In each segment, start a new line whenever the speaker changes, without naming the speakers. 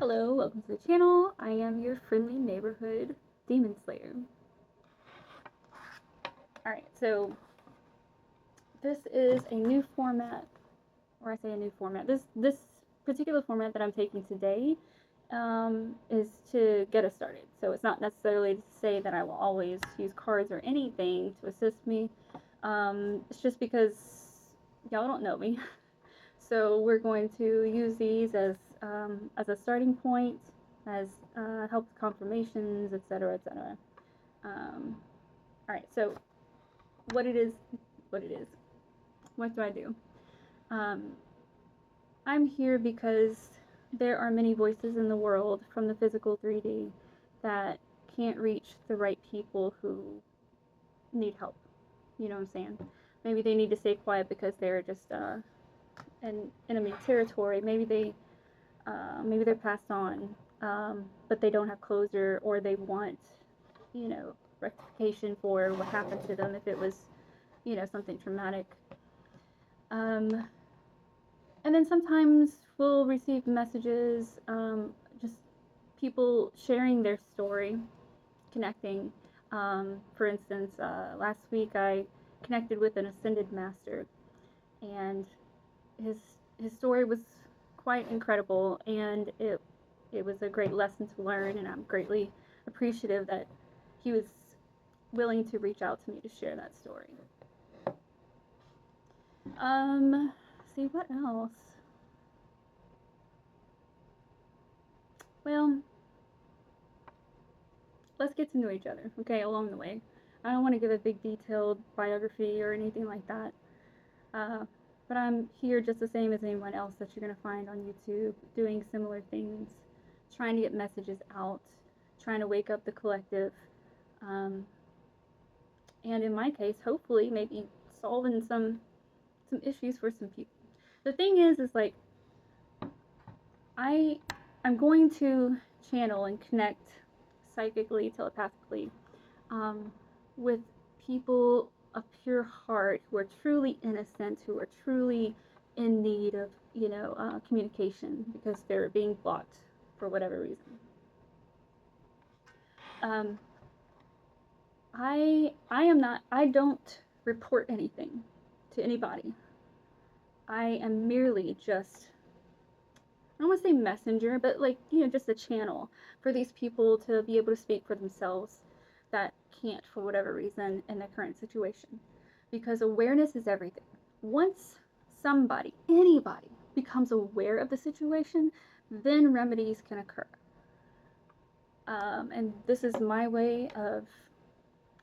Hello, welcome to the channel. I am your friendly neighborhood demon slayer. Alright, so this is a new format, or I say a new format. This particular format that I'm taking today is to get us started. So it's not necessarily to say that I will always use cards or anything to assist me. It's just because y'all don't know me. So we're going to use these as a starting point, as help with confirmations, etc., etc. All right, so what it is, what it is. What do I do? Um, I'm here because there are many voices in the world from the physical 3D that can't reach the right people who need help. You know what I'm saying? Maybe they need to stay quiet because they're just in enemy territory. Maybe they're passed on, but they don't have closure, or they want, rectification for what happened to them if it was, something traumatic. Um, and then sometimes we'll receive messages, just people sharing their story, connecting. For instance, last week I connected with an ascended master, and his his story was quite incredible, and it was a great lesson to learn, and I'm greatly appreciative that he was willing to reach out to me to share that story. See what else? Well, let's get to know each other, okay, along the way. I don't want to give a big detailed biography or anything like that. Uh, but I'm here just the same as anyone else that you're going to find on YouTube doing similar things, trying to get messages out, trying to wake up the collective. Um, and in my case, hopefully, maybe solving some issues for some people. The thing is like I I'm going to channel and connect psychically, telepathically, um, with people of pure heart who are truly innocent, who are truly in need of communication because they're being blocked for whatever reason. Um, I am not. I don't report anything to anybody. I am merely just, I don't want to say messenger, but like, just a channel for these people to be able to speak for themselves that can't for whatever reason in their current situation. Because awareness is everything. Once somebody, anybody, becomes aware of the situation, then remedies can occur. And this is my way of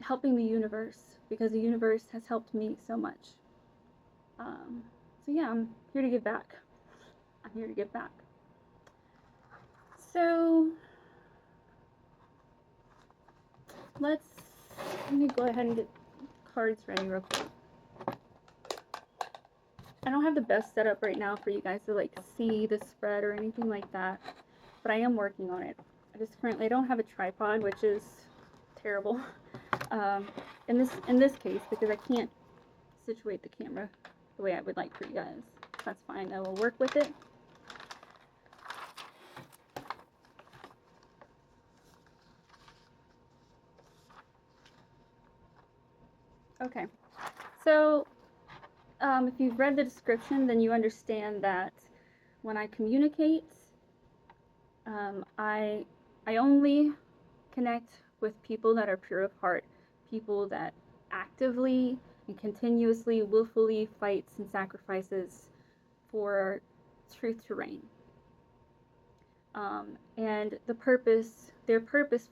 helping the universe, because the universe has helped me so much. So yeah, I'm here to give back. I'm here to give back. So let me go ahead and get cards ready real quick. I don't have the best setup right now for you guys to like see the spread or anything like that, but I am working on it. I just currently don't have a tripod, which is terrible. In this case, because I can't situate the camera the way I would like for you guys. That's fine. I will work with it. Okay, so if you've read the description, then you understand that when I communicate, I only connect with people that are pure of heart, people that actively and continuously, willfully fights and sacrifices for truth to reign. And their purpose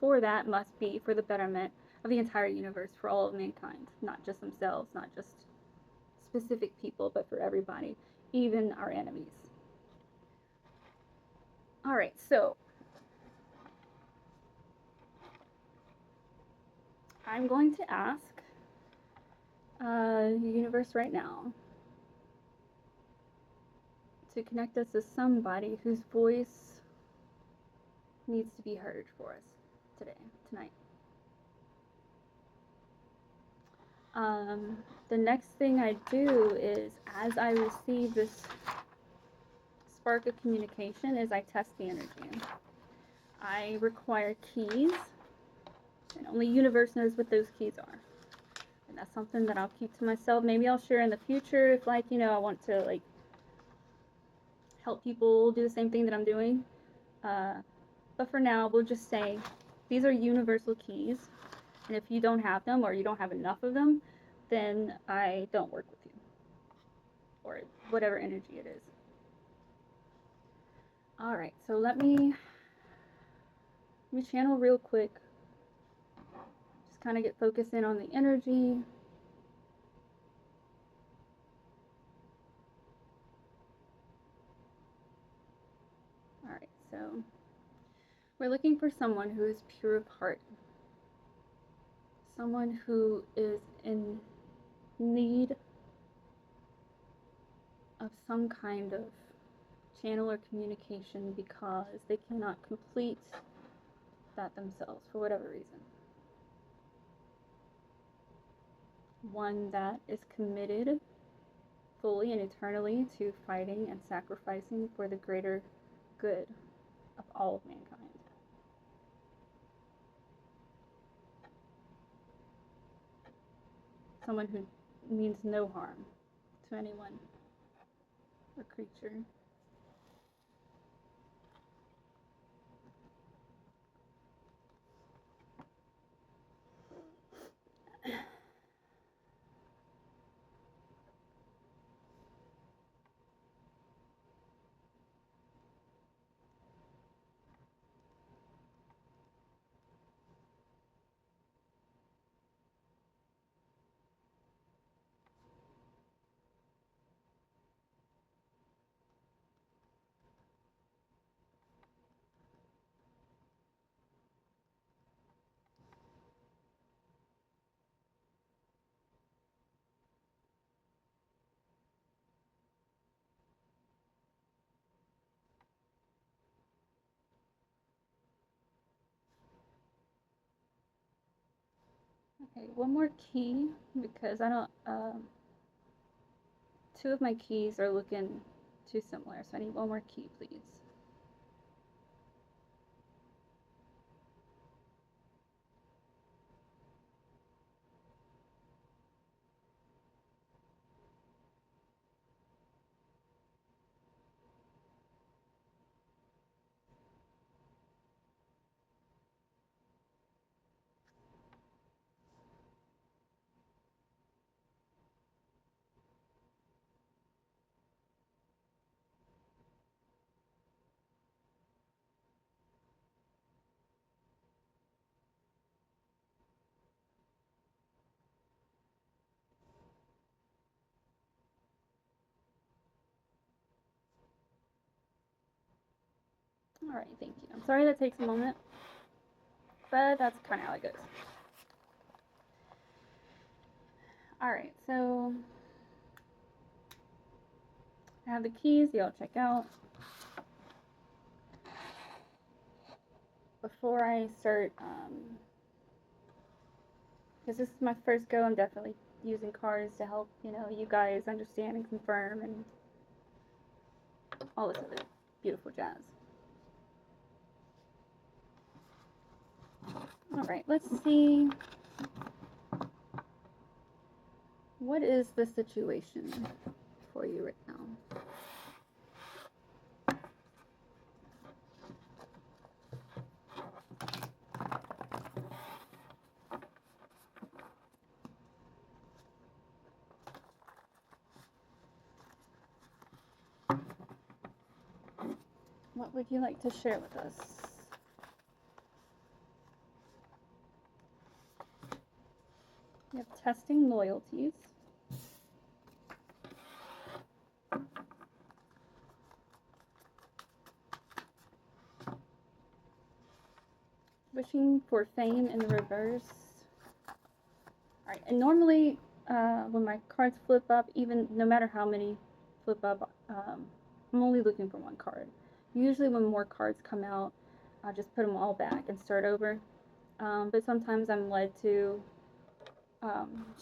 for that must be for the betterment of the entire universe, for all of mankind, not just themselves, not just specific people, but for everybody, even our enemies. All right, so I'm going to ask the universe right now to connect us to somebody whose voice needs to be heard for us tonight. The next thing I do is, as I receive this spark of communication is I test the energy. I require keys, and only universe knows what those keys are. And that's something that I'll keep to myself. Maybe I'll share in the future if, like, you know, I want to, like, help people do the same thing that I'm doing. But for now, we'll just say these are universal keys. And if you don't have them, or you don't have enough of them, then I don't work with you. Or whatever energy it is. Alright, so let me channel real quick. Just kind of get focused in on the energy. Alright, so we're looking for someone who is pure of heart. Someone who is in need of some kind of channel or communication because they cannot complete that themselves for whatever reason. One that is committed fully and eternally to fighting and sacrificing for the greater good of all of mankind. Someone who means no harm to anyone or creature. Okay, one more key, because I don't, two of my keys are looking too similar, so I need one more key, please. Alright, thank you. I'm sorry that takes a moment, but that's kind of how it goes. Alright, so I have the keys, y'all check out. Before I start, because this is my first go, I'm definitely using cards to help, you know, you guys understand and confirm and all this other beautiful jazz. Alright, let's see. What is the situation for you right now? What would you like to share with us? We have testing loyalties. Wishing for fame in the reverse. Alright, and normally when my cards flip up, even no matter how many flip up, I'm only looking for one card. Usually when more cards come out, I'll just put them all back and start over. But sometimes I'm led to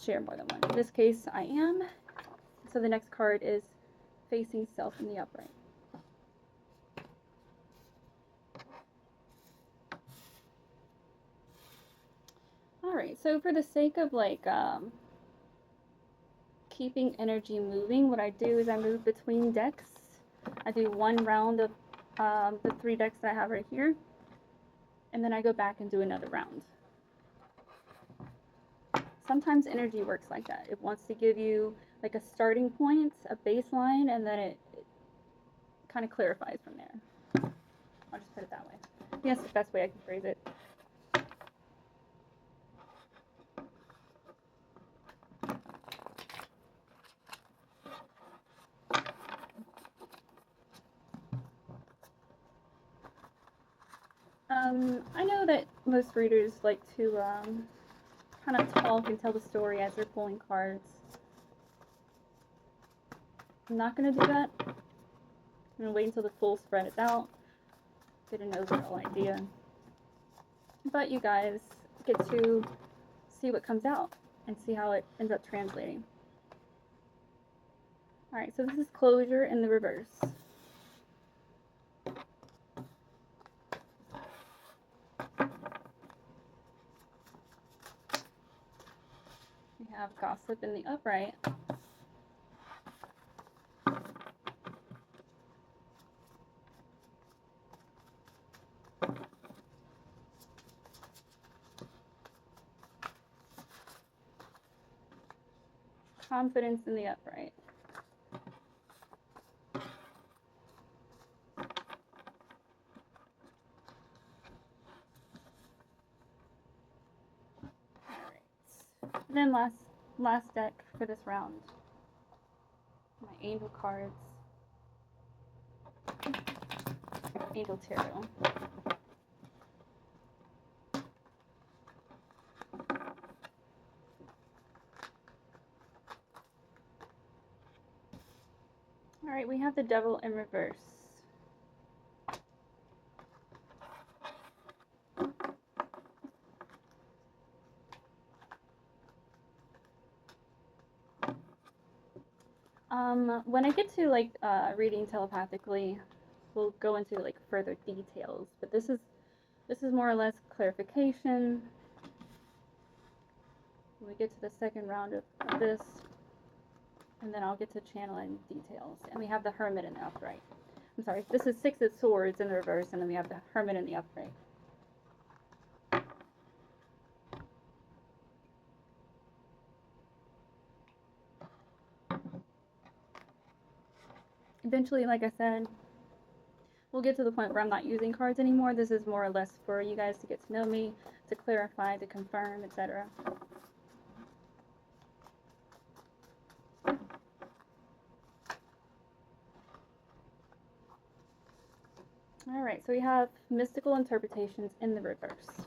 share more than one. In this case, I am. So the next card is facing self in the upright. Alright, so for the sake of like keeping energy moving, what I do is I move between decks. I do one round of the 3 decks that I have right here, and then I go back and do another round. Sometimes energy works like that. It wants to give you like a starting point, a baseline, and then it kind of clarifies from there. I'll just put it that way. I think that's the best way I can phrase it. I know that most readers like to kind of talk and tell the story as they're pulling cards. I'm not going to do that. I'm going to wait until the full spread is out, get an overall idea. But you guys get to see what comes out and see how it ends up translating. Alright, so this is closure in the reverse. We have gossip in the upright. Confidence in the upright. Alright. And then last deck for this round. My angel cards. Angel Tarot. Alright, we have the Devil in reverse. When I get to like reading telepathically, we'll go into like further details, but this is more or less clarification. When we get to the second round of this, and then I'll get to channeling details. And we have the Hermit in the upright. I'm sorry, this is 6 of Swords in the reverse, and then we have the Hermit in the upright. Eventually, like I said, we'll get to the point where I'm not using cards anymore. This is more or less for you guys to get to know me, to clarify, to confirm, etc. Alright, so we have mystical interpretations in the reverse.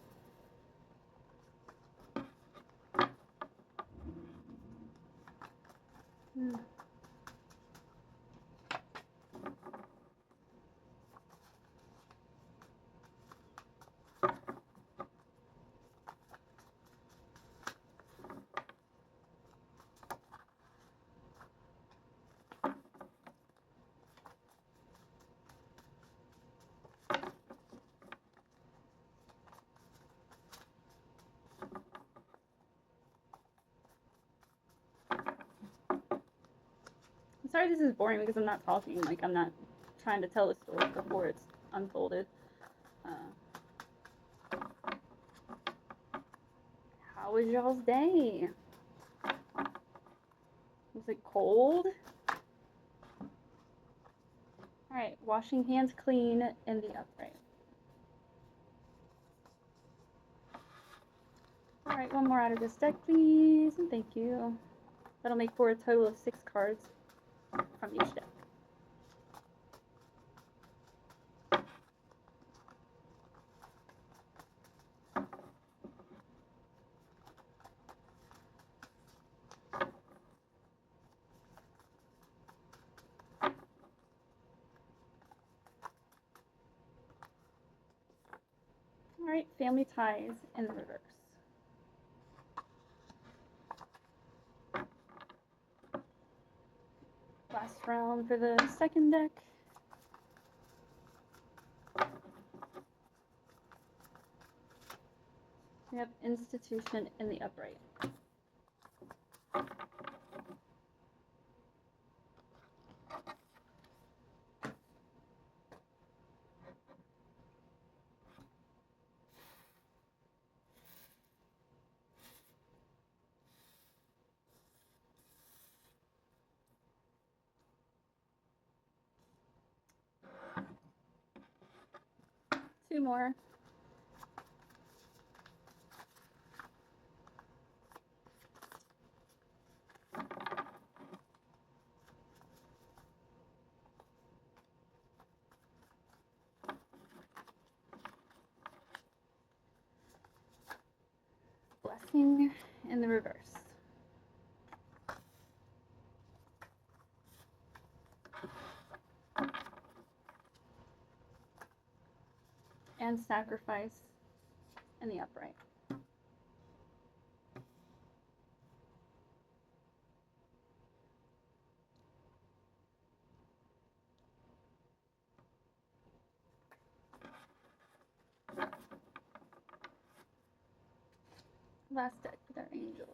I'm sorry this is boring because I'm not talking, like I'm not trying to tell a story before it's unfolded. How was y'all's day? Was it cold? Alright, washing hands clean in the upright. Alright, one more out of this deck, please, and thank you. That'll make for a total of 6 cards from each deck. Alright, family ties in the reverse. Last round for the second deck. We have institution in the upright. Two more. Blessing in the reverse. And sacrifice in the upright. Last deck with our angels.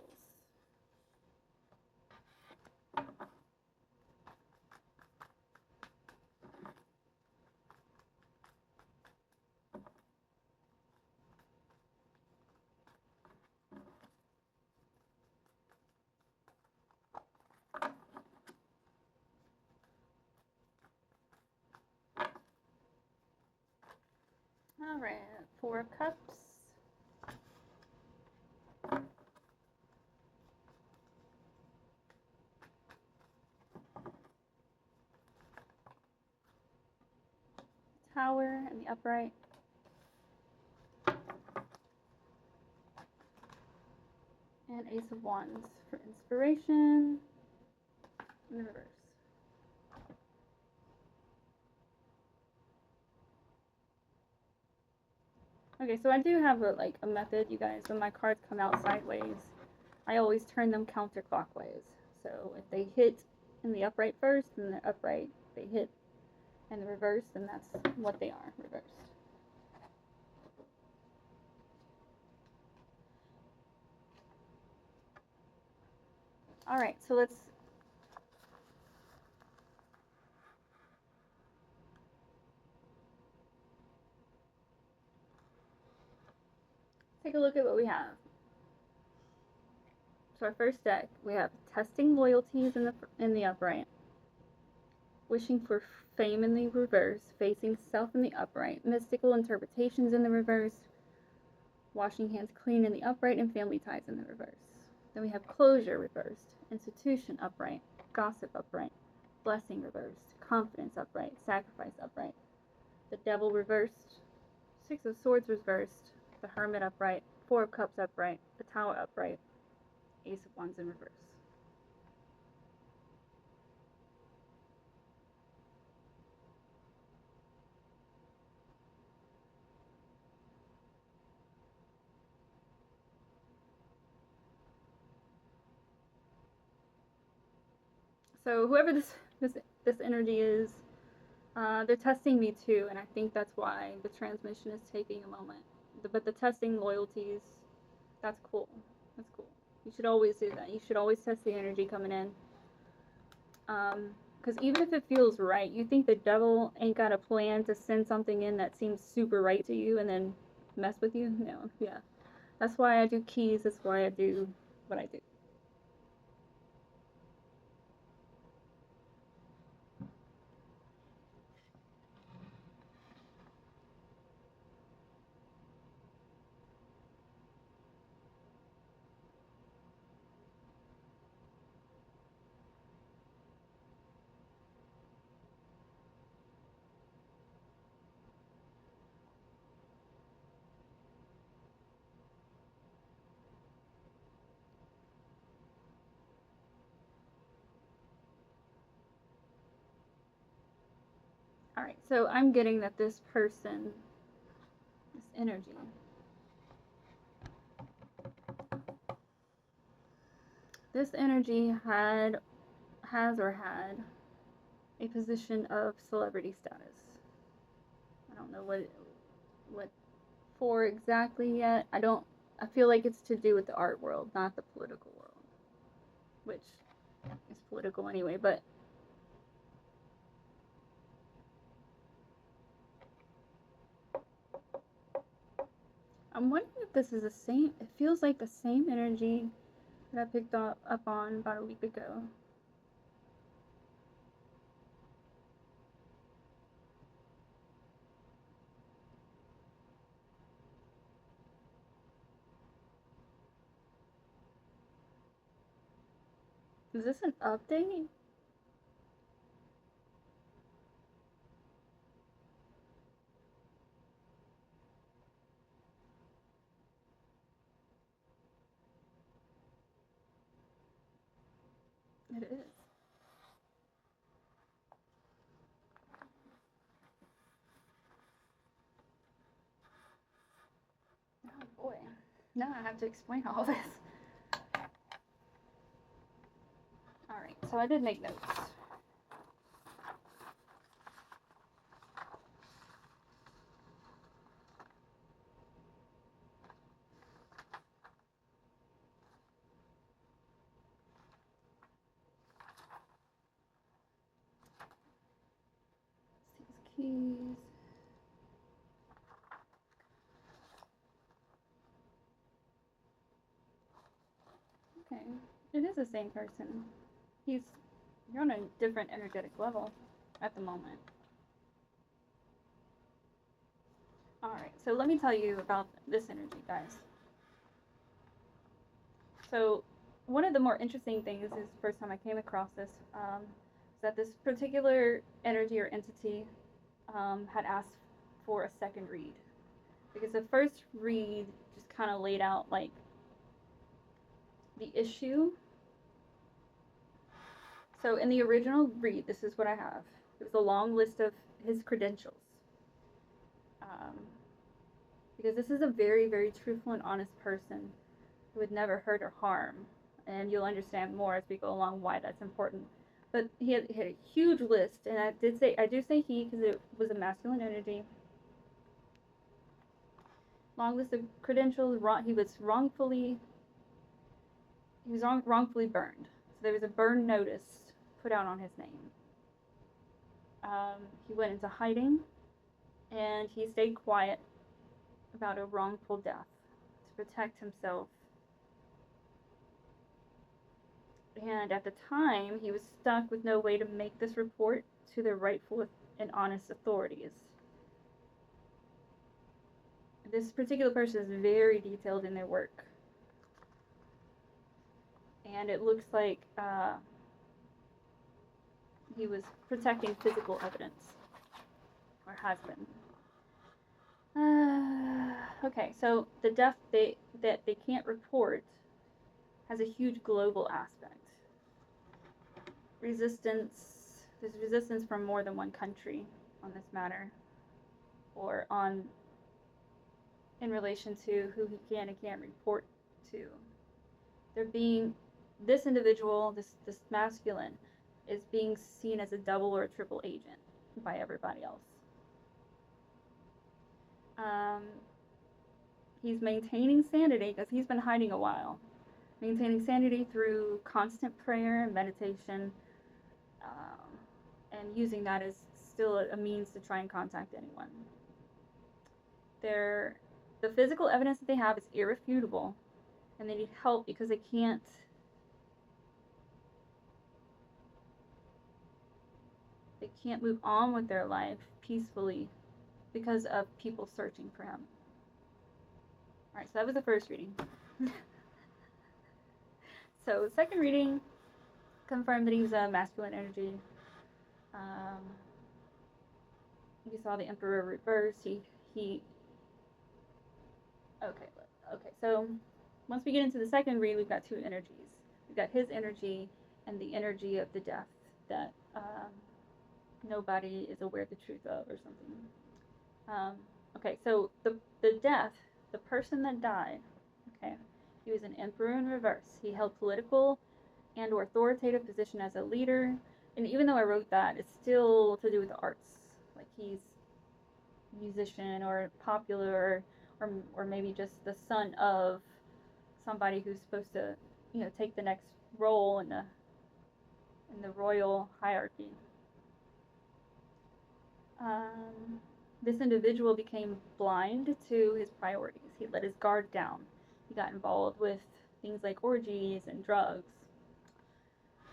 All right, 4 of Cups. Tower in the upright. And Ace of Wands for inspiration in the reverse. Okay, so I do have a method, you guys. When my cards come out sideways, I always turn them counterclockwise. So if they hit in the upright first, and the upright they hit in the reverse, then that's what they are, reversed. All right, so let's take a look at what we have. So our first deck, we have testing loyalties in the upright, wishing for fame in the reverse, facing self in the upright, mystical interpretations in the reverse, washing hands clean in the upright, and family ties in the reverse. Then we have closure reversed, institution upright, gossip upright, blessing reversed, confidence upright, sacrifice upright, the devil reversed, 6 of Swords reversed, the hermit upright, 4 of Cups upright, the tower upright, Ace of Wands in reverse. So whoever this energy is, they're testing me too, and I think that's why the transmission is taking a moment. But the testing loyalties, that's cool. That's cool. You should always do that. You should always test the energy coming in. Because even if it feels right, you think the devil ain't got a plan to send something in that seems super right to you and then mess with you? No, yeah. That's why I do keys. That's why I do what I do. Alright, so I'm getting that this person, this energy, has or had a position of celebrity status. I don't know what for exactly yet. I feel like it's to do with the art world, not the political world, which is political anyway, but I'm wondering if this is the same. It feels like the same energy that I picked up on about a week ago. Is this an update? It is. Oh boy. Now I have to explain all this. Alright, so I did make notes. These keys. Okay. It is the same person. You're on a different energetic level at the moment. Alright, so let me tell you about this energy, guys. So, one of the more interesting things is the first time I came across this, is that this particular energy or entity had asked for a second read. Because the first read just kind of laid out like the issue. So in the original read, this is what I have. It was a long list of his credentials. Because this is a very, very truthful and honest person who would never hurt or harm. And you'll understand more as we go along why that's important. But he had a huge list, and I do say he because it was a masculine energy. Long list of credentials. He was wrongfully burned. So there was a burn notice put out on his name. He went into hiding, and he stayed quiet about a wrongful death to protect himself. And at the time, he was stuck with no way to make this report to the rightful and honest authorities. This particular person is very detailed in their work. And it looks like he was protecting physical evidence, or has been. Okay, so the death that they can't report has a huge global aspect. There's resistance from more than one country on this matter, or in relation to who he can and can't report to. This individual, this masculine, is being seen as a double or a triple agent by everybody else. He's maintaining sanity because he's been hiding a while. Maintaining sanity through constant prayer and meditation, and using that as still a means to try and contact anyone. The physical evidence that they have is irrefutable, and they need help because they can't move on with their life peacefully because of people searching for him. Alright, so that was the first reading. So the second reading confirmed that he was a masculine energy. You saw the Emperor reverse. Okay, so once we get into the second read, we've got two energies. We've got his energy and the energy of the death that nobody is aware of the truth of, or something. Okay, so the death, the person that died, okay, he was an emperor in reverse. He held political and or authoritative position as a leader, and even though I wrote that, it's still to do with the arts. Like he's a musician or popular, or maybe just the son of somebody who's supposed to, take the next role in the royal hierarchy. This individual became blind to his priorities. He let his guard down. He got involved with things like orgies and drugs.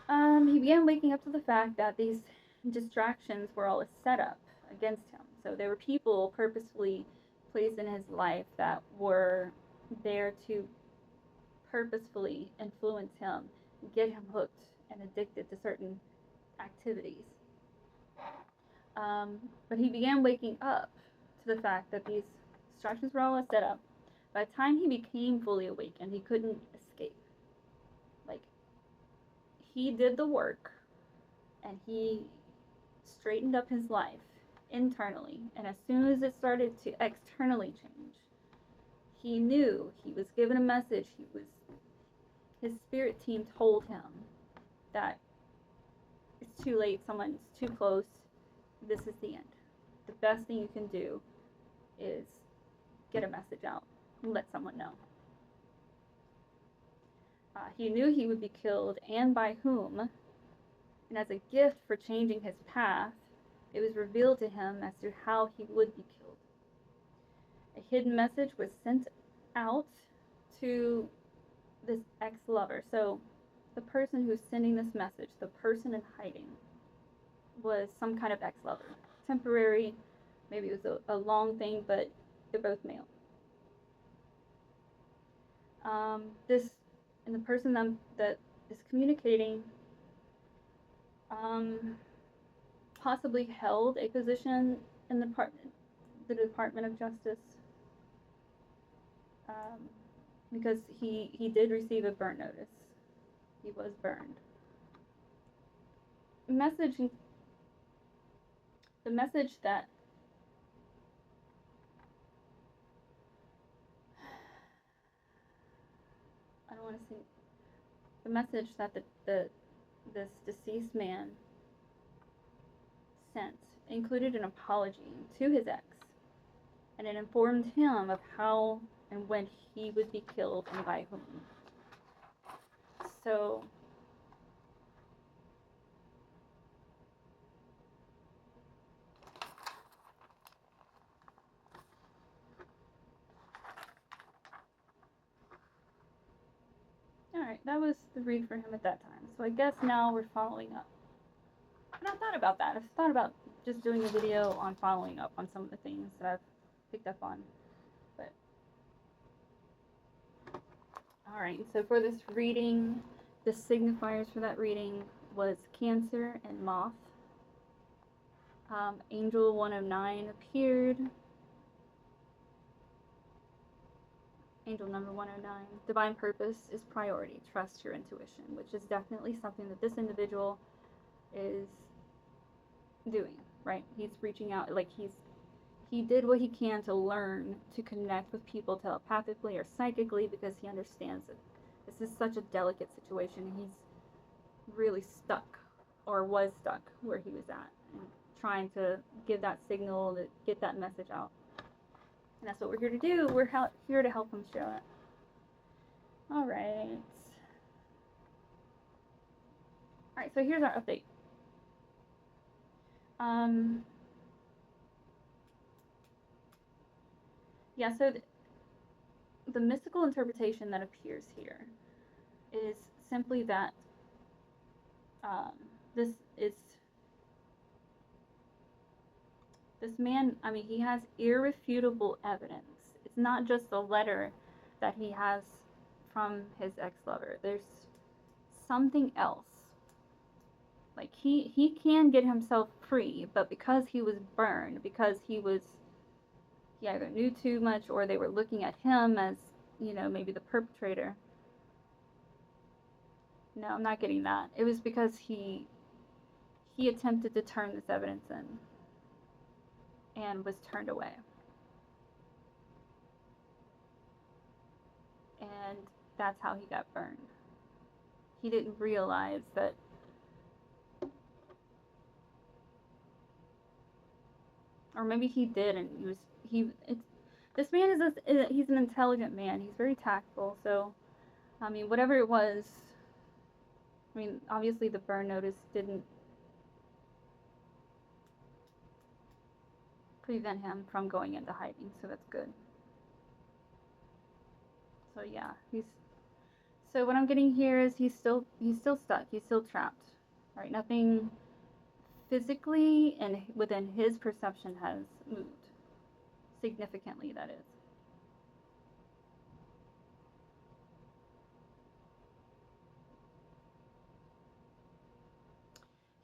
He began waking up to the fact that these distractions were all a setup against him. So there were people purposefully placed in his life that were there to purposefully influence him, get him hooked and addicted to certain activities. But he began waking up to the fact that these distractions were all a setup. By the time he became fully awakened, he couldn't escape. Like, he did the work and he straightened up his life internally. And as soon as it started to externally change, he knew he was given a message. His spirit team told him that it's too late, someone's too close, this is the end. The best thing you can do is get a message out and let someone know. He knew he would be killed and by whom, and as a gift for changing his path, it was revealed to him as to how he would be killed. A hidden message was sent out to this ex-lover. So the person who's sending this message, the person in hiding, was some kind of ex-lover. Temporary, maybe it was a long thing, but they're both male. The person that is communicating possibly held a position in the Department of Justice, because he did receive a burn notice. He was burned. The message that I don't want to say the message that this deceased man sent included an apology to his ex, and it informed him of how and when he would be killed and by whom. So alright, that was the read for him at that time. So I guess now we're following up. And I've thought about that. I've thought about just doing a video on following up on some of the things that I've picked up on. But alright, so for this reading, the signifiers for that reading was Cancer and Moth. Angel 109 appeared. Angel number 109. Divine purpose is priority. Trust your intuition, which is definitely something that this individual is doing, right? He's reaching out, like he did what he can to learn to connect with people telepathically or psychically, because he understands that this is such a delicate situation. He's really stuck, or was stuck, where he was at, and trying to give that signal, to get that message out. And that's what we're here to do. We're here to help him show it. Alright. Alright, so here's our update. Yeah, so the mystical interpretation that appears here is simply that this man, I mean, he has irrefutable evidence. It's not just the letter that he has from his ex-lover. There's something else. Like, he can get himself free, but because he was burned, because he either knew too much, or they were looking at him as, maybe the perpetrator. No, I'm not getting that. It was because he attempted to turn this evidence in and was turned away. And that's how he got burned. He didn't realize that or maybe he did, and this man he's an intelligent man. He's very tactful, so I mean, whatever it was, I mean, obviously the burn notice didn't prevent him from going into hiding, so that's good. So yeah, he's so what I'm getting here is he's still stuck. He's still trapped. Right? Nothing physically and within his perception has moved significantly, that is.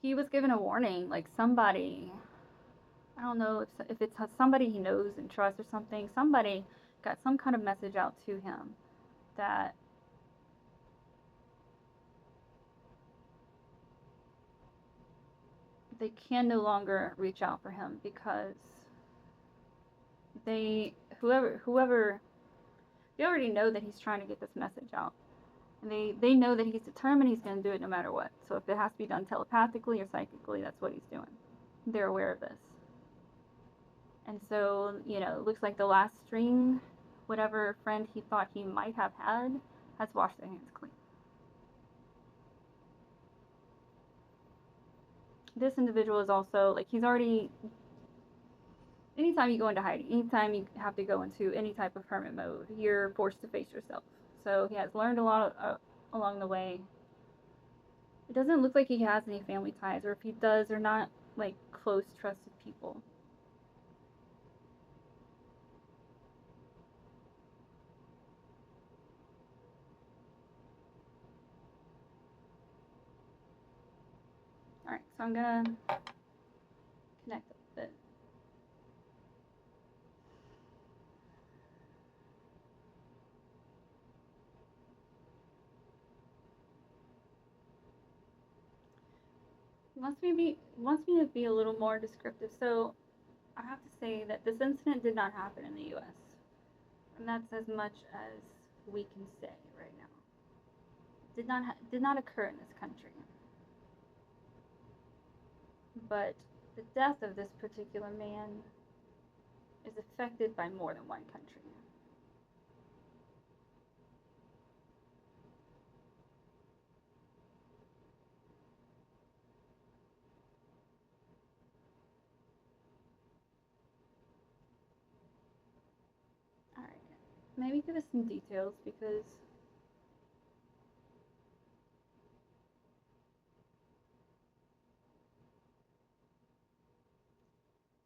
He was given a warning, like somebody, I don't know if it's somebody he knows and trusts or something, somebody got some kind of message out to him that they can no longer reach out for him because they whoever they already know that he's trying to get this message out. And they know that he's determined he's going to do it no matter what. So if it has to be done telepathically or psychically, that's what he's doing. They're aware of this. And so, it looks like the last string, whatever friend he thought he might have had, has washed their hands clean. This individual is also, like, he's already, anytime you go into hiding, anytime you have to go into any type of hermit mode, you're forced to face yourself. So he has learned a lot along the way. It doesn't look like he has any family ties, or if he does, they're not, like, close, trusted people. Alright, so I'm gonna connect a bit. He wants me to be a little more descriptive. So I have to say that this incident did not happen in the U.S. And that's as much as we can say right now. Did not occur in this country. But the death of this particular man is affected by more than one country. All right, maybe give us some details because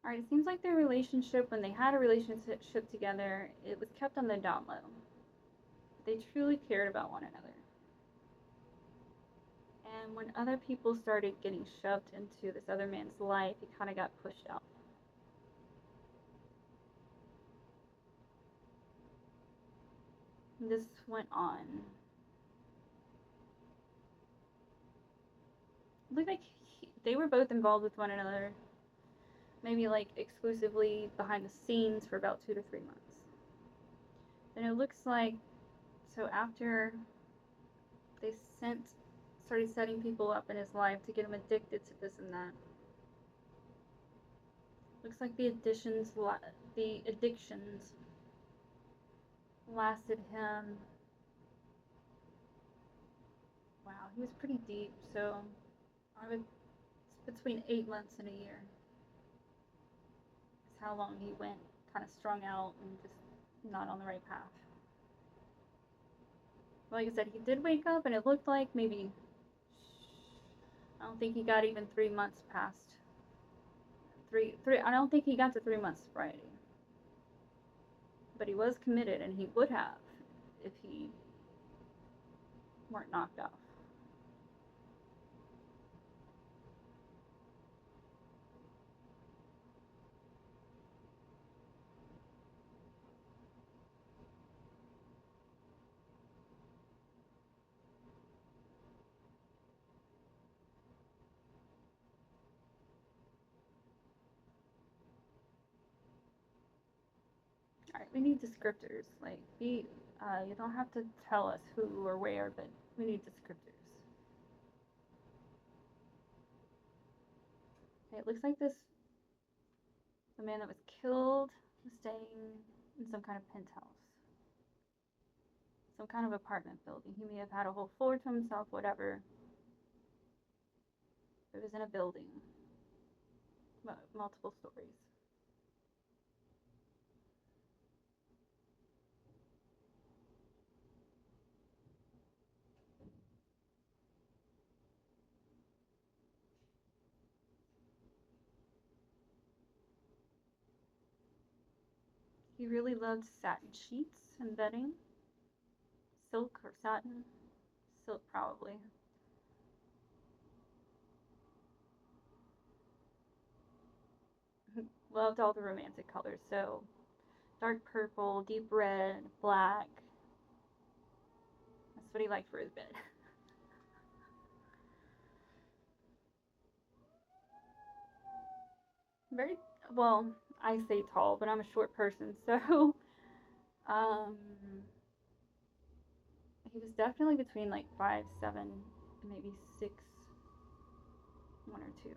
all right, it seems like their relationship, when they had a relationship together, it was kept on the down low. They truly cared about one another. And when other people started getting shoved into this other man's life, he kind of got pushed out. And this went on. It looked like they were both involved with one another, maybe like exclusively behind the scenes for about 2 to 3 months. Then it looks like, so after they started setting people up in his life to get him addicted to this and that. Looks like the addictions lasted him. Wow, he was pretty deep. So I would between 8 months and a year. Is how long he went, kind of strung out and just not on the right path. Like I said, he did wake up, and it looked like maybe I don't think he got even 3 months past three. I don't think he got to 3 months sobriety, but he was committed, and he would have if he weren't knocked off. All right, we need descriptors. Like, you don't have to tell us who or where, but we need descriptors. Okay, it looks like the man that was killed was staying in some kind of penthouse. some kind of apartment building. He may have had a whole floor to himself, whatever. It was in a building, multiple stories. He really loved satin sheets and bedding. Silk or satin? Silk, probably. Loved all the romantic colors. So, dark purple, deep red, black. That's what he liked for his bed. Very, well, I say tall, but I'm a short person, so um, he was definitely between like 5'7", maybe 6'1" or 2".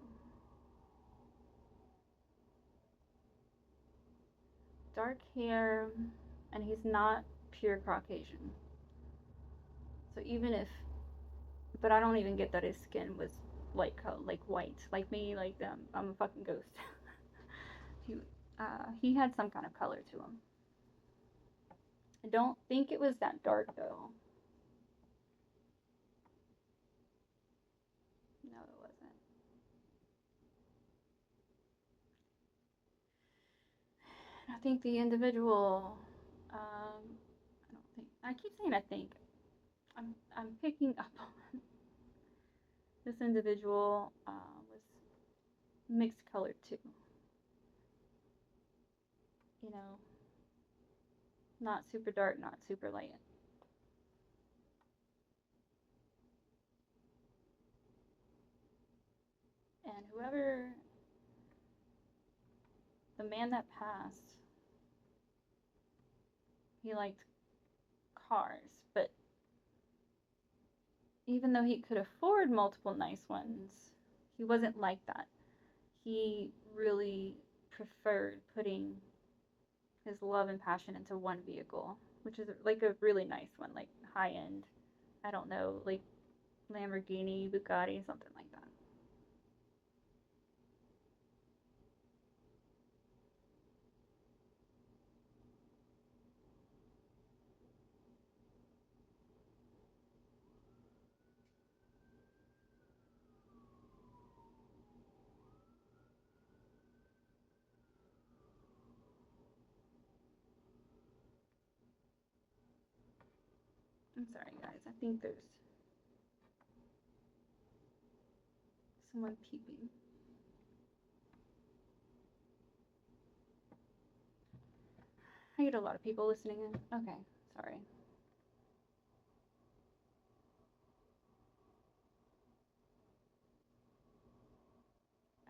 Dark hair, and he's not pure Caucasian. So even if, but I don't even get that his skin was like white, like me, like I'm a fucking ghost. he he had some kind of color to him. I don't think it was that dark though. No, it wasn't. I think the individual. I don't think. I keep saying I think. I'm picking up on this individual was mixed colored too. You know, not super dark, not super light. And whoever, the man that passed, he liked cars, but even though he could afford multiple nice ones, he wasn't like that. He really preferred putting his love and passion into one vehicle, which is like a really nice one, like high end. I don't know, like Lamborghini, Bugatti, something like that. I'm sorry, guys. I think there's someone peeping. I get a lot of people listening in. Okay, sorry.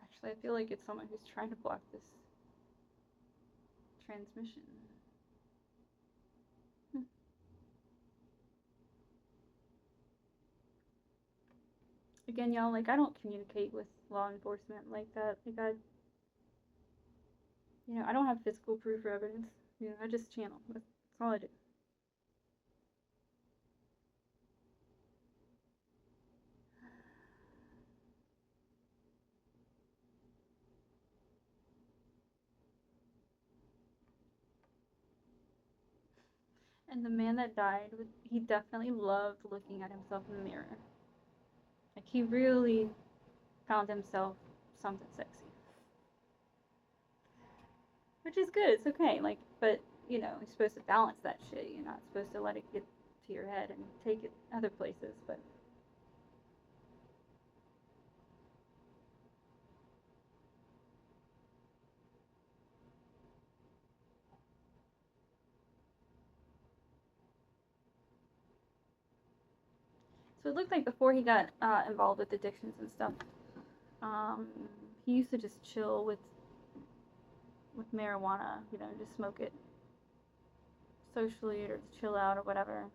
Actually, I feel like it's someone who's trying to block this transmission. Hmm. Again, y'all, like, I don't communicate with law enforcement like that. Like, I don't have physical proof or evidence. I just channel. That's all I do. And the man that died, he definitely loved looking at himself in the mirror. Like, he really found himself something sexy. Which is good. It's okay. Like, but you're supposed to balance that shit. You're not supposed to let it get to your head and take it other places. But so it looked like before he got involved with addictions and stuff, um, he used to just chill with marijuana. Just smoke it socially or chill out or whatever.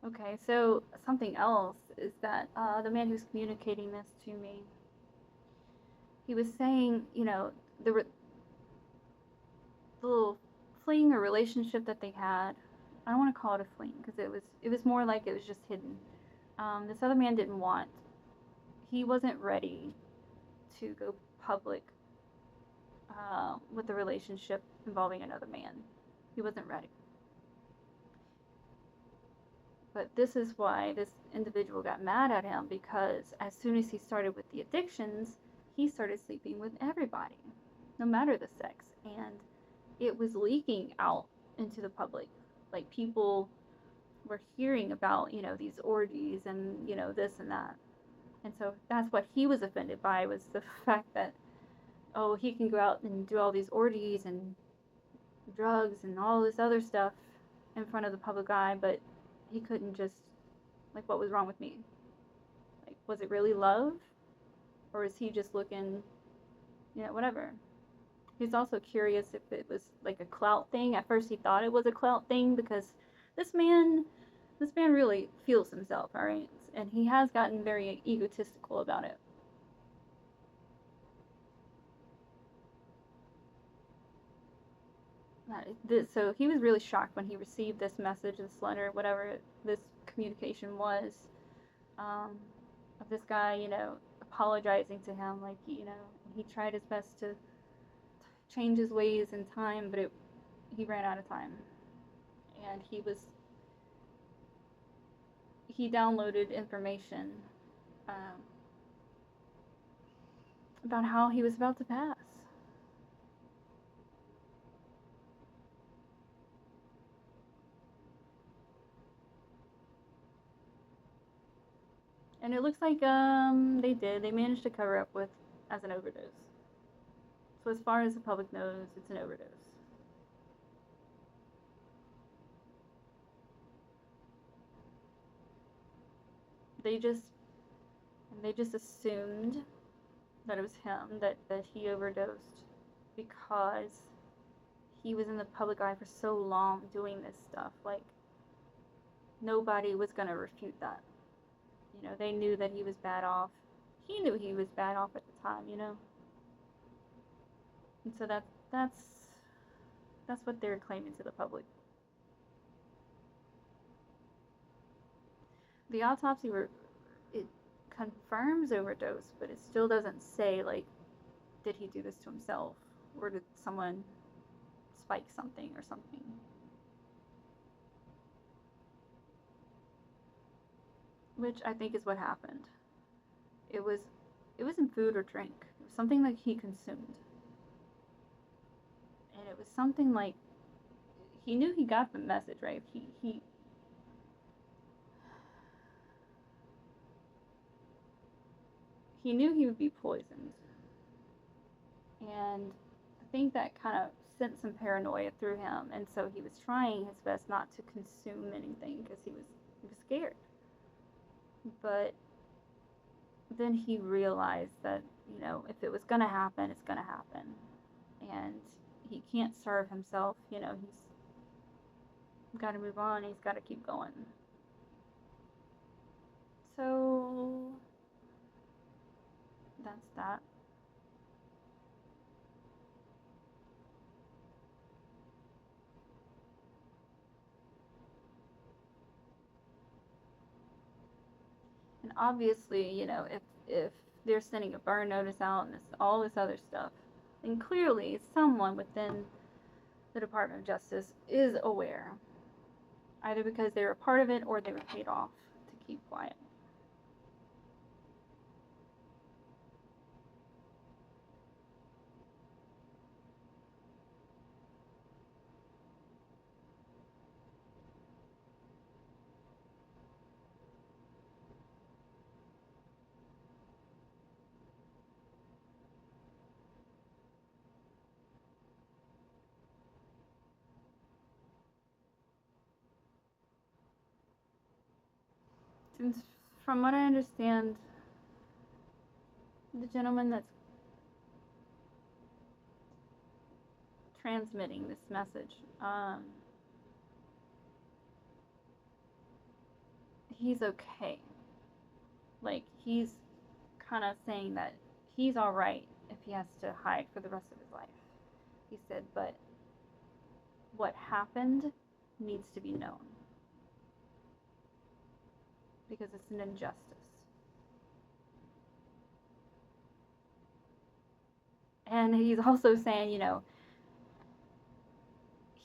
Okay, so something else is that the man who's communicating this to me, he was saying, the little fling or relationship that they had. I don't want to call it a fling because it was more like it was just hidden. This other man didn't want. He wasn't ready to go public with a relationship involving another man. He wasn't ready. But this is why this individual got mad at him, because as soon as he started with the addictions, he started sleeping with everybody, no matter the sex. And it was leaking out into the public. Like people were hearing about, these orgies and, this and that. And so that's what he was offended by, was the fact that, oh, he can go out and do all these orgies and drugs and all this other stuff in front of the public eye, but he couldn't just, like, what was wrong with me? Like, was it really love? Or is he just looking, whatever? He's also curious if it was like a clout thing. At first he thought it was a clout thing because this man this man really feels himself, all right? And he has gotten very egotistical about it. So he was really shocked when he received this message, this letter, whatever this communication was, um, of this guy, apologizing to him. Like, he tried his best to change his ways in time, but he ran out of time. And he downloaded information um, about how he was about to pass. And it looks like they managed to cover up with as an overdose. So as far as the public knows, it's an overdose. They just they just assumed that it was him, that he overdosed because he was in the public eye for so long doing this stuff. Like, nobody was gonna refute that. They knew that he was bad off. He knew he was bad off at the time. And so that's what they're claiming to the public. The autopsy it confirms overdose, but it still doesn't say, like, did he do this to himself, or did someone spike something or something. Which I think is what happened. It was it wasn't food or drink. It was something that he consumed. And it was something like, he knew he got the message, right? He knew he would be poisoned. And I think that kind of sent some paranoia through him, and so he was trying his best not to consume anything because he was scared. But then he realized that, if it was going to happen, it's going to happen. And he can't starve himself. He's got to move on. He's got to keep going. So that's that. And obviously, if they're sending a burn notice out and all this other stuff, then clearly someone within the Department of Justice is aware, either because they were a part of it or they were paid off to keep quiet. Since, from what I understand, the gentleman that's transmitting this message, he's okay. Like, he's kind of saying that he's all right if he has to hide for the rest of his life. He said, but what happened needs to be known because it's an injustice. And he's also saying,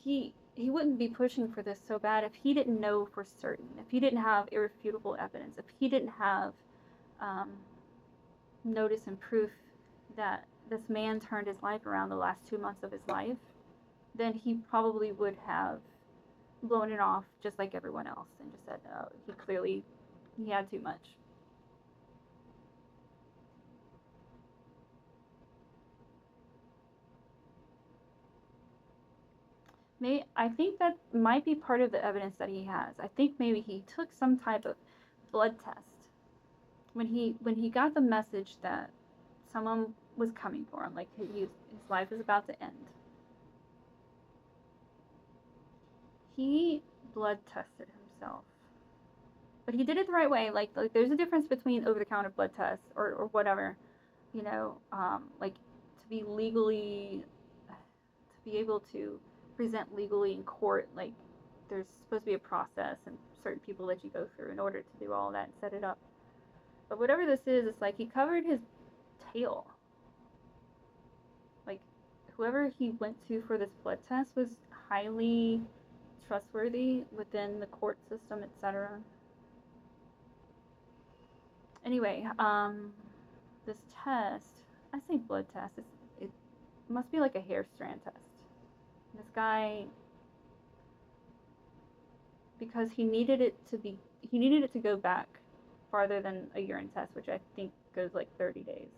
he wouldn't be pushing for this so bad if he didn't know for certain, if he didn't have irrefutable evidence, if he didn't have um, notice and proof that this man turned his life around the last 2 months of his life, then he probably would have blown it off just like everyone else and just said, oh, he had too much. I think that might be part of the evidence that he has. I think maybe he took some type of blood test when he got the message that someone was coming for him, like his life is about to end. He blood tested himself, but he did it the right way. Like there's a difference between over-the-counter blood tests or whatever, like to be able to present legally in court. Like there's supposed to be a process and certain people that you go through in order to do all that and set it up. But whatever this is, it's like he covered his tail. Like whoever he went to for this blood test was highly trustworthy within the court system, etc. Anyway, this test, I say blood test, it must be like a hair strand test. This guy, because he needed it to go back farther than a urine test, which I think goes like 30 days.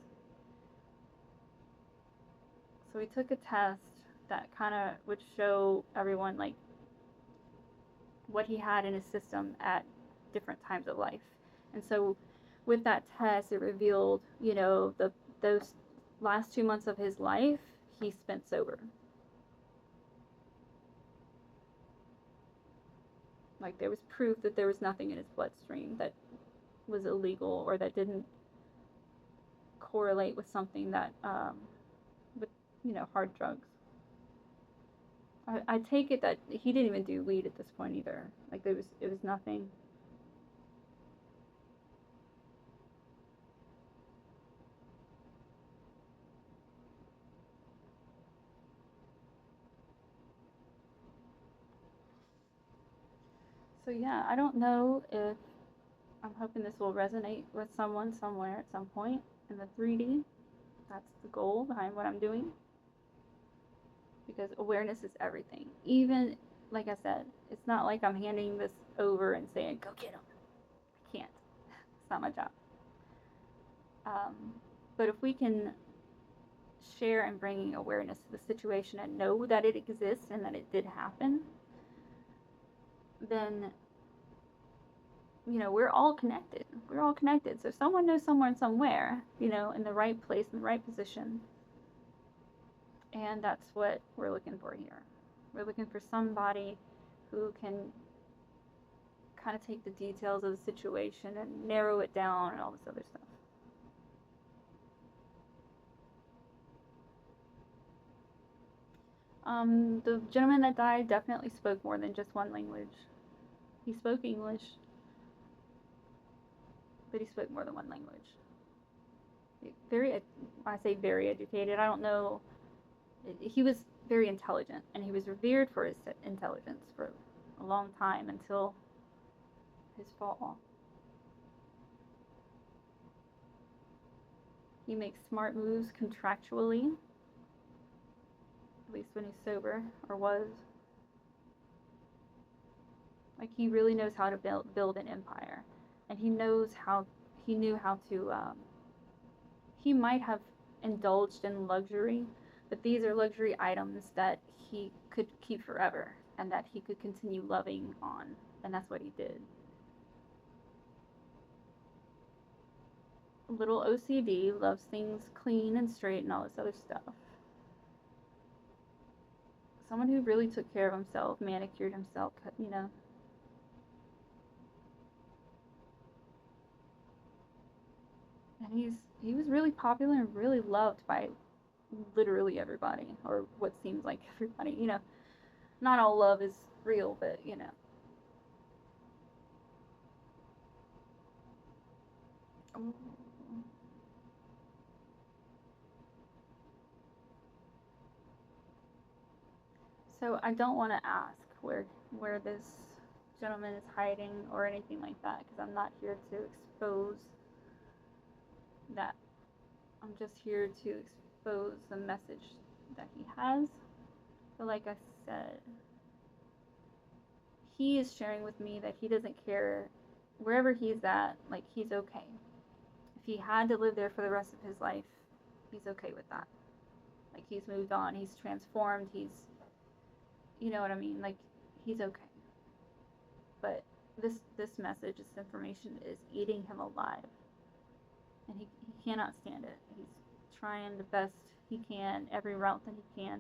So he took a test that kind of would show everyone like what he had in his system at different times of life. And so with that test, it revealed, those last 2 months of his life he spent sober. Like there was proof that there was nothing in his bloodstream that was illegal or that didn't correlate with something that with hard drugs. I take it that he didn't even do weed at this point either. Like it was nothing. So yeah, I don't know if I'm hoping this will resonate with someone somewhere at some point in the 3D. That's the goal behind what I'm doing. Because awareness is everything. Even, like I said, it's not like I'm handing this over and saying, go get him. I can't. It's not my job. But if we can share and bring awareness to the situation and know that it exists and that it did happen, then we're all connected. We're all connected. So someone knows someone somewhere, in the right place, in the right position. And that's what we're looking for here. We're looking for somebody who can kind of take the details of the situation and narrow it down and all this other stuff. The gentleman that died definitely spoke more than just one language. He spoke English, but he spoke more than one language. I say very educated. I don't know. He was very intelligent, and he was revered for his intelligence for a long time until his fall. He makes smart moves contractually, at least when he's sober, or was. Like he really knows how to build an empire, and he knew how to. He might have indulged in luxury, but these are luxury items that he could keep forever and that he could continue loving on, and that's what he did. A little OCD, loves things clean and straight and all this other stuff. Someone who really took care of himself, manicured himself, and he was really popular and really loved by literally everybody, or what seems like everybody. Not all love is real, but So I don't want to ask where this gentleman is hiding or anything like that, because I'm not here to expose that. I'm just here to expose the message that he has. But like I said, he is sharing with me that he doesn't care wherever he's at, like he's okay. If he had to live there for the rest of his life, he's okay with that. Like he's moved on, he's transformed, you know what I mean? Like he's okay. But this message, this information is eating him alive. And he cannot stand it. He's trying the best he can, every route that he can.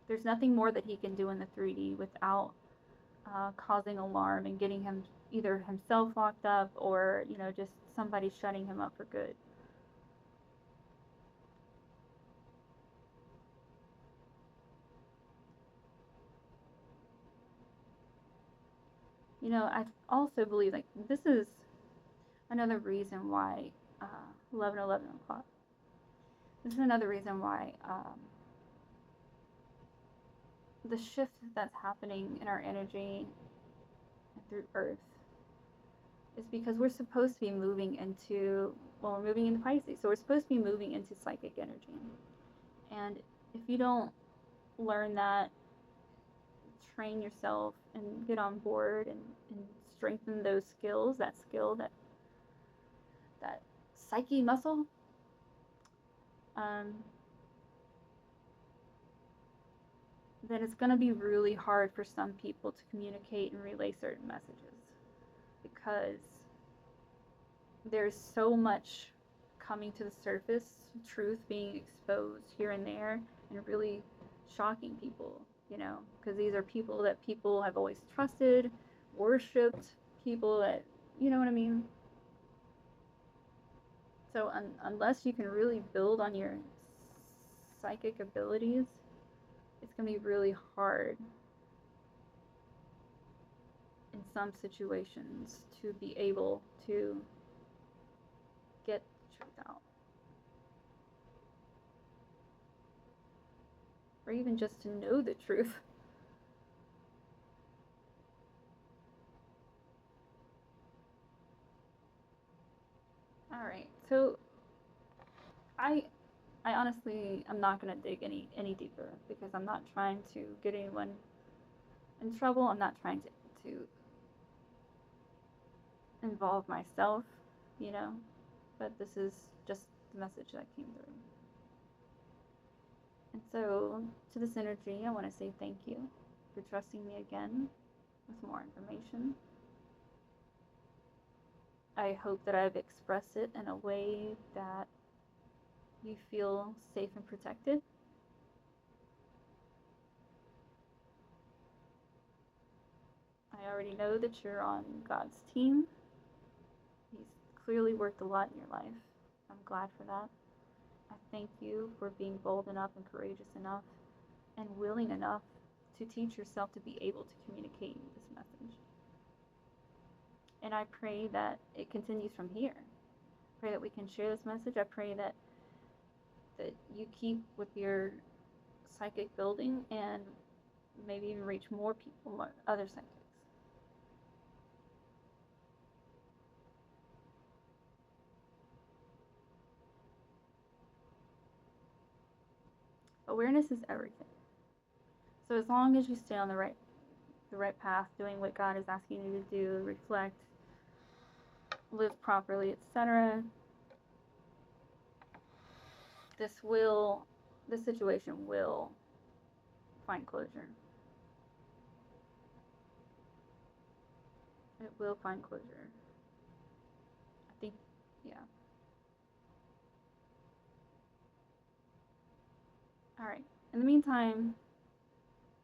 There's nothing more that he can do in the 3D without causing alarm and getting him either himself locked up or just somebody shutting him up for good. I also believe like this is another reason why 11 o'clock. This is another reason why the shift that's happening in our energy through Earth is because we're supposed to be moving into, well, we're moving into Pisces, so we're supposed to be moving into psychic energy. And if you don't learn that, train yourself and get on board and strengthen those skills, that skill, that psyche muscle, then it's going to be really hard for some people to communicate and relay certain messages, because there's so much coming to the surface, truth being exposed here and there, and really shocking people, because these are people that people have always trusted, worshipped, people that, you know what I mean? So unless you can really build on your psychic abilities, it's going to be really hard in some situations to be able to get the truth out. Or even just to know the truth. Alright, so I honestly am not going to dig any deeper, because I'm not trying to get anyone in trouble. I'm not trying to involve myself, but this is just the message that came through. And so, to this energy, I want to say thank you for trusting me again with more information. I hope that I've expressed it in a way that you feel safe and protected. I already know that you're on God's team. He's clearly worked a lot in your life. I'm glad for that. I thank you for being bold enough and courageous enough and willing enough to teach yourself to be able to communicate this message. And I pray that it continues from here. I pray that we can share this message. I pray that you keep with your psychic building and maybe even reach more people, more other psychics. Awareness is everything. So as long as you stay on the right path, doing what God is asking you to do, reflect, live properly, etc., this situation will find closure. It will find closure. I think, yeah. Alright. In the meantime,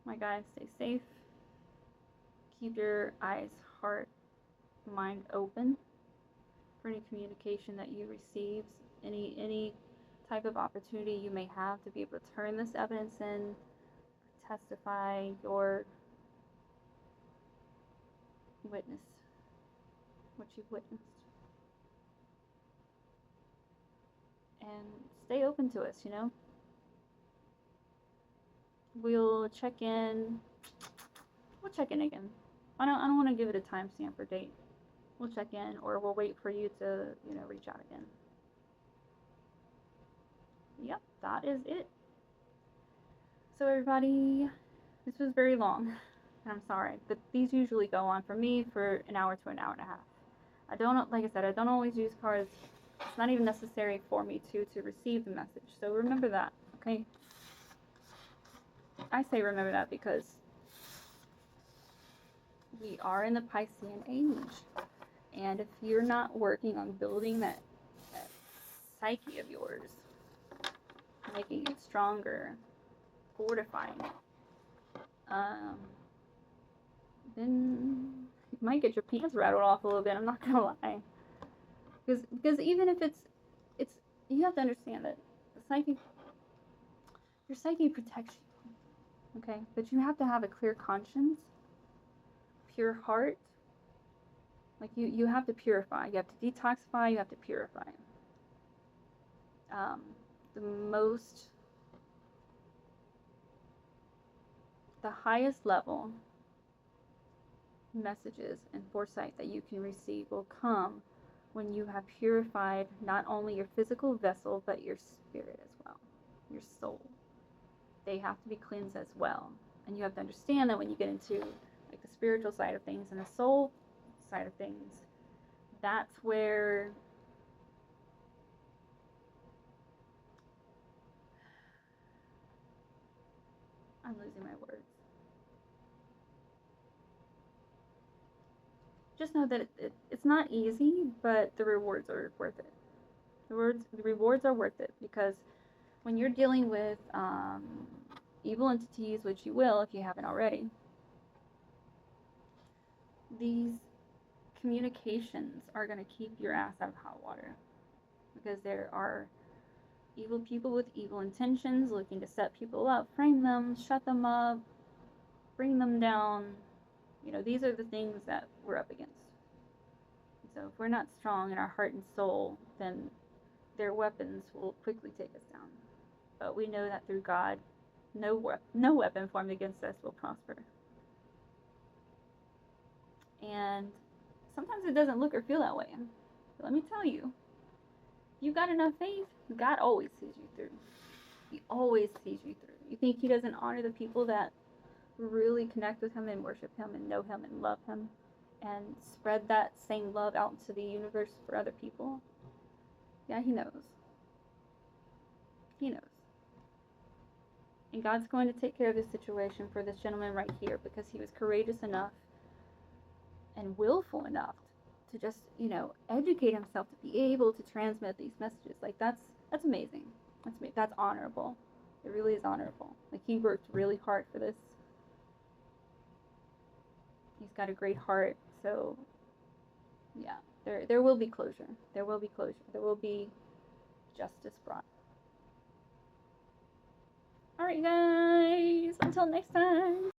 my guys, stay safe. Keep your eyes, heart, mind open. for any communication that you receive, any type of opportunity you may have to be able to turn this evidence in, testify your witness, what you've witnessed. And stay open to us, you know? We'll check in. We'll check in again. I don't want to give it a timestamp or date. We'll check in, or we'll wait for you to, reach out again. Yep, that is it. So everybody, this was very long, and I'm sorry, but these usually go on for me for an hour to an hour and a half. I don't, like I said, I don't always use cards. It's not even necessary for me to receive the message. So remember that, okay? I say remember that because we are in the Piscean age. And if you're not working on building that psyche of yours, making it stronger, fortifying it, then you might get your pants rattled off a little bit. I'm not gonna lie, because even if it's you have to understand that your psyche protects you, okay? But you have to have a clear conscience, pure heart. Like you have to purify. You have to detoxify. You have to purify. The highest level messages and foresight that you can receive will come when you have purified not only your physical vessel, but your spirit as well, your soul. They have to be cleansed as well. And you have to understand that when you get into like the spiritual side of things and the soul side of things, that's where I'm losing my words. Just know that it's not easy, but the rewards are worth it. The rewards are worth it, because when you're dealing with evil entities, which you will if you haven't already, these communications are going to keep your ass out of hot water, because there are evil people with evil intentions looking to set people up, frame them, shut them up, bring them down. These are the things that we're up against. So if we're not strong in our heart and soul, then their weapons will quickly take us down. But we know that through God, no weapon formed against us will prosper. And sometimes it doesn't look or feel that way. But let me tell you, if you got enough faith, God always sees you through. He always sees you through. You think He doesn't honor the people that really connect with Him and worship Him and know Him and love Him and spread that same love out into the universe for other people? Yeah, He knows. He knows. And God's going to take care of this situation for this gentleman right here, because he was courageous enough and willful enough to just, educate himself to be able to transmit these messages. Like, that's amazing. That's honorable. It really is honorable. Like, he worked really hard for this. He's got a great heart. So, yeah, there will be closure. There will be closure. There will be justice brought. Alright, guys. Until next time.